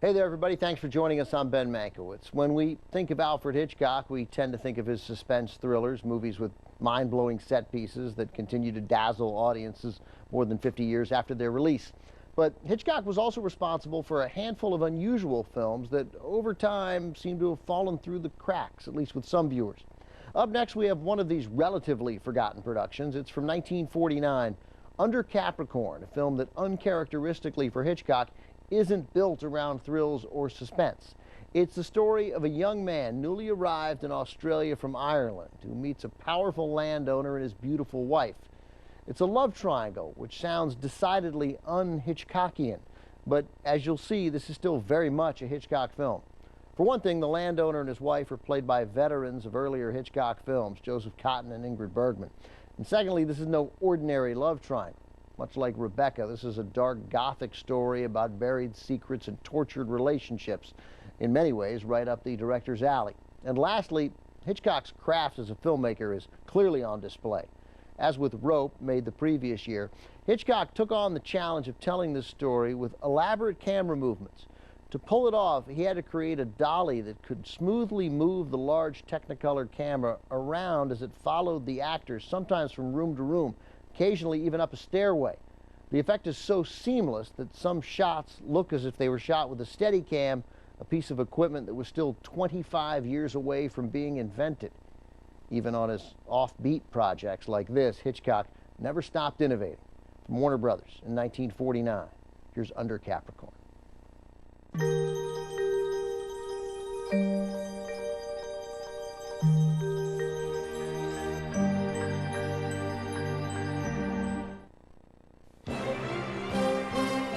Hey there, everybody. Thanks for joining us. I'm Ben Mankiewicz. When we think of Alfred Hitchcock, we tend to think of his suspense thrillers, movies with mind-blowing set pieces that continue to dazzle audiences more than 50 years after their release. But Hitchcock was also responsible for a handful of unusual films that over time seem to have fallen through the cracks, at least with some viewers. Up next, we have one of these relatively forgotten productions. It's from 1949, Under Capricorn, a film that uncharacteristically for Hitchcock isn't built around thrills or suspense. It's the story of a young man newly arrived in Australia from Ireland who meets a powerful landowner and his beautiful wife. It's a love triangle, which sounds decidedly un-Hitchcockian, but as you'll see, this is still very much a Hitchcock film. For one thing, the landowner and his wife are played by veterans of earlier Hitchcock films, Joseph Cotten and Ingrid Bergman. And secondly, this is no ordinary love triangle. Much like Rebecca, this is a dark Gothic story about buried secrets and tortured relationships, in many ways right up the director's alley. And lastly, Hitchcock's craft as a filmmaker is clearly on display. As with Rope, made the previous year, Hitchcock took on the challenge of telling this story with elaborate camera movements. To pull it off, he had to create a dolly that could smoothly move the large Technicolor camera around as it followed the actors, sometimes from room to room, occasionally even up a stairway. The effect is so seamless that some shots look as if they were shot with a Steadicam, a piece of equipment that was still 25 years away from being invented. Even on his offbeat projects like this, Hitchcock never stopped innovating. From Warner Brothers in 1949, here's Under Capricorn.